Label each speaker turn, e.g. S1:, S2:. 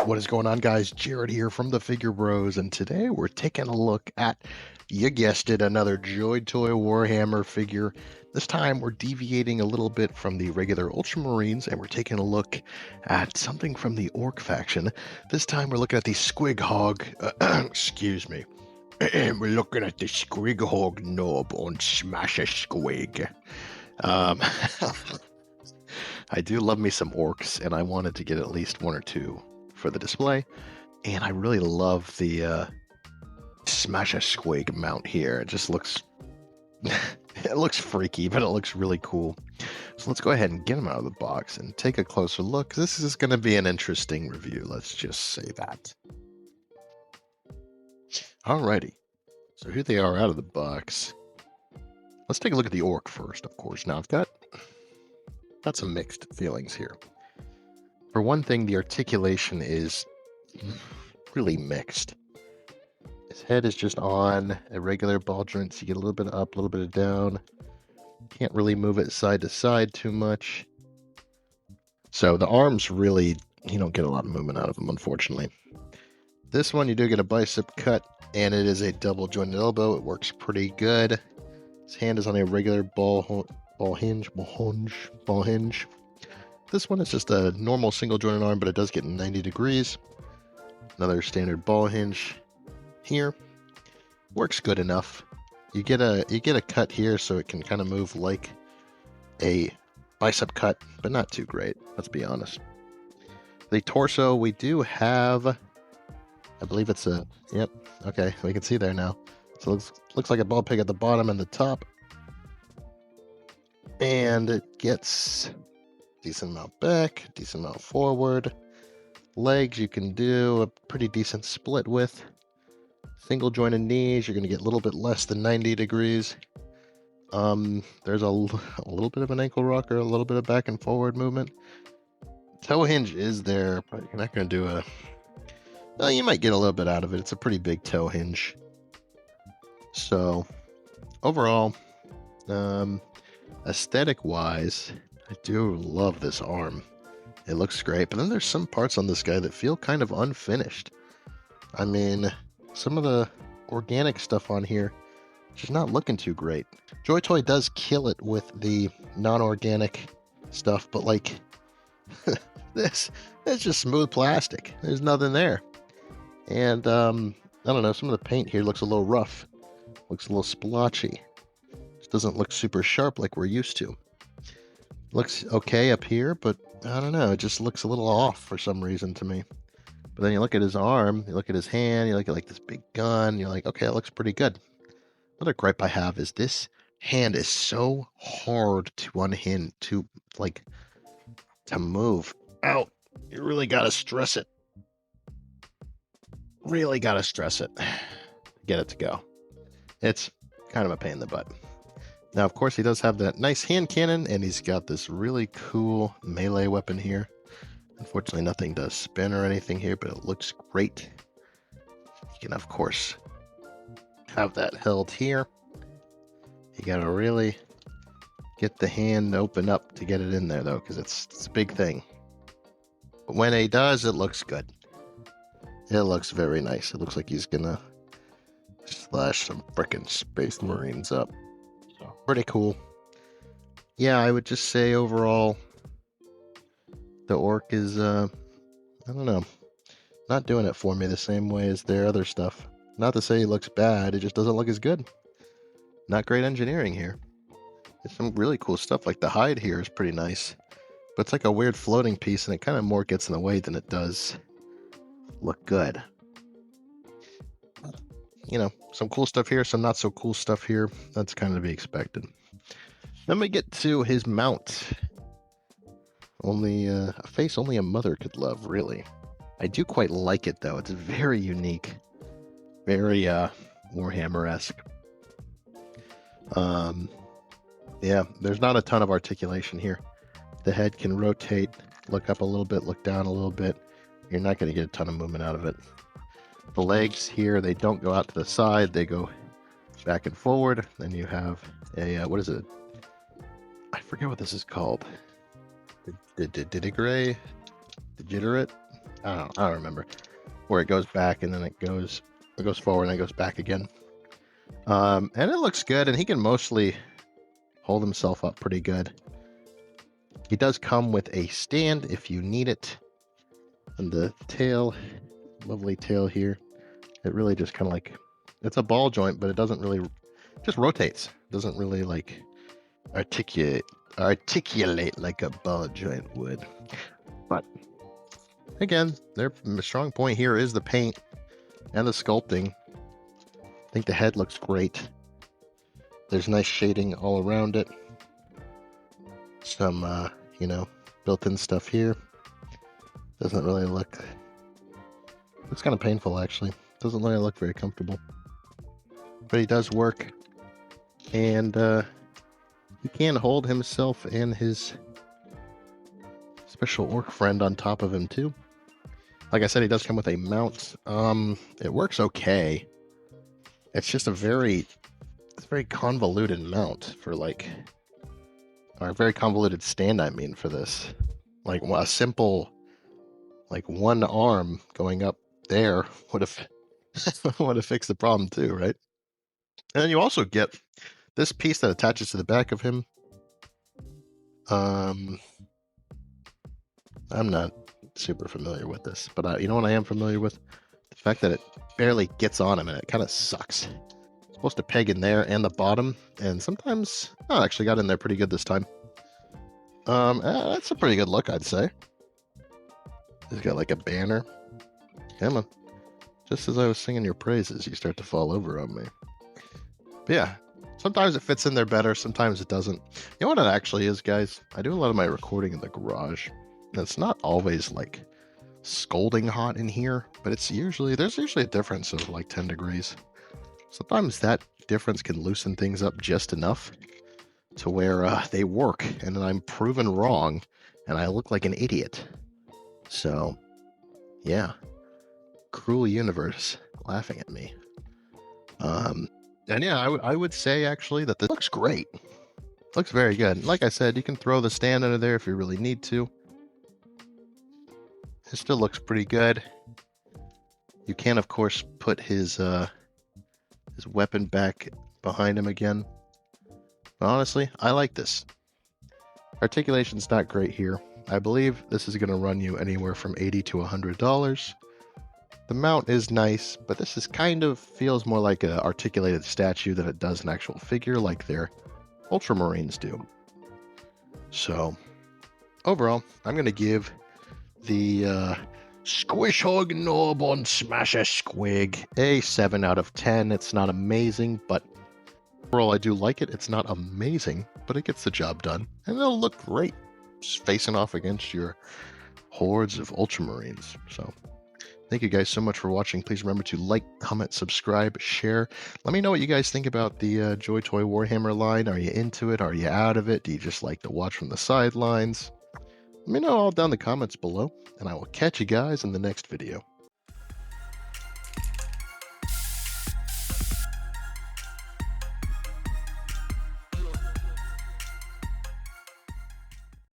S1: What is going on, guys? Jared here from the Figure Bros, and today we're taking a look at, you guessed it, another Joy Toy Warhammer figure. This time we're deviating a little bit from the regular Ultramarines, and we're taking a look at something from the Orc faction. This time we're looking at the Squighog, excuse me. We're looking at the Squighog Nob on Smasha Squig. I do love me some Orcs, and I wanted to get at least one or two for the display, and I really love the Smasha Squig mount here. It just looks it looks freaky, but it looks really cool. So let's go ahead and get them out of the box and take a closer look. This is going to be an interesting review, let's just say that. Alrighty, so here they are out of the box. Let's take a look at the Orc first, of course. Now I've got some mixed feelings here. For one thing, the articulation is really mixed. His head is just on a regular ball joint, so you get a little bit of up, a little bit of down. Can't really move it side to side too much. So the arms really, you don't get a lot of movement out of them, unfortunately. This one, you do get a bicep cut, and it is a double jointed elbow. It works pretty good. His hand is on a regular ball hinge. This one is just a normal single jointed arm, but it does get 90 degrees. Another standard ball hinge here. Works good enough. You get a cut here, so it can kind of move like a bicep cut, but not too great, let's be honest. The torso, we do have, I believe it's a, yep, okay, we can see there now. So it looks like a ball peg at the bottom and the top. And it gets decent amount back, decent amount forward. Legs you can do a pretty decent split with. Single jointed knees, you're going to get a little bit less than 90 degrees. There's a little bit of an ankle rocker, a little bit of back and forward movement. Toe hinge is there, but you're not going to do a... Well, you might get a little bit out of it. It's a pretty big toe hinge. So, overall, aesthetic-wise, I do love this arm. It looks great, but then there's some parts on this guy that feel kind of unfinished. I mean, some of the organic stuff on here just not looking too great. Joy Toy does kill it with the non-organic stuff, but like this, it's just smooth plastic. There's nothing there. And I don't know, some of the paint here looks a little rough. Looks a little splotchy. Just doesn't look super sharp like we're used to. Looks okay up here, but I don't know, it just looks a little off for some reason to me. But then you look at his arm, you look at his hand, you look at like this big gun, you're like, okay, it looks pretty good. Another gripe I have is this hand is so hard to unhinge, to move out. You really gotta stress it. Really gotta stress it. Get it to go. It's kind of a pain in the butt. Now, of course, he does have that nice hand cannon, and he's got this really cool melee weapon here. Unfortunately, nothing does spin or anything here, but it looks great. You can, of course, have that held here. You gotta really get the hand open up to get it in there, though, because it's a big thing. But when he does, it looks good. It looks very nice. It looks like he's gonna slash some frickin' Space Marines up. So, pretty cool. Yeah, I would just say overall, the Orc is, I don't know, not doing it for me the same way as their other stuff. Not to say he looks bad, it just doesn't look as good. Not great engineering here. There's some really cool stuff, like the hide here is pretty nice. But it's like a weird floating piece, and it kind of more gets in the way than it does look good. You know, some cool stuff here, some not so cool stuff here. That's kind of to be expected. Then we get to his mount. Only a face only a mother could love, really. I do quite like it, though. It's very unique. Very Warhammer-esque. Yeah, there's not a ton of articulation here. The head can rotate, look up a little bit, look down a little bit. You're not going to get a ton of movement out of it. The legs here, they don't go out to the side. They go back and forward. Then you have a, what is it? I forget what this is called. The Digray? The Jitterit? I don't remember, where it goes back and then it goes forward and it goes back again. And it looks good, and he can mostly hold himself up pretty good. He does come with a stand if you need it. And the tail, lovely tail here, it really just kind of like, it's a ball joint, but it doesn't really, just rotates. It doesn't really like articulate like a ball joint would. But again, their strong point here is the paint and the sculpting. I think the head looks great. There's nice shading all around it. Some, you know, built-in stuff here. Doesn't really look... It's kind of painful, actually. Doesn't really look very comfortable. But he does work. And he can hold himself and his special orc friend on top of him, too. Like I said, he does come with a mount. It works okay. It's just a very convoluted mount for like, or a very convoluted stand, I mean, for this. Like a simple, like one arm going up there would have would have fixed the problem too, right? And then you also get this piece that attaches to the back of him. I'm not super familiar with this, but you know what I am familiar with? The fact that it barely gets on him, and it kind of sucks. It's supposed to peg in there and the bottom, and sometimes, oh, actually got in there pretty good this time. That's a pretty good look, I'd say. He's got like a banner. Come on. Just as I was singing your praises, you start to fall over on me. But yeah, sometimes it fits in there better, sometimes it doesn't. You know what it actually is, guys? I do a lot of my recording in the garage. And it's not always like scalding hot in here, but there's usually a difference of like 10 degrees. Sometimes that difference can loosen things up just enough to where they work, and then I'm proven wrong, and I look like an idiot. So, yeah. Cruel universe laughing at me. And yeah, I would say actually that this looks great. Looks very good. Like I said, you can throw the stand under there if you really need to. It still looks pretty good. You can, of course, put his weapon back behind him again. But honestly, I like this. Articulation's not great here. I believe this is going to run you anywhere from $80 to $100. The mount is nice, but this is kind of feels more like an articulated statue than it does an actual figure like their Ultramarines do. So, overall, I'm going to give the Squighog Nob on Smasha Squig a 7 out of 10. It's not amazing, but overall I do like it. It's not amazing, but it gets the job done. And it'll look great just facing off against your hordes of Ultramarines. So, thank you guys so much for watching. Please remember to like, comment, subscribe, share. Let me know what you guys think about the Joy Toy Warhammer line. Are you into it? Are you out of it? Do you just like to watch from the sidelines? Let me know all down in the comments below, and I will catch you guys in the next video.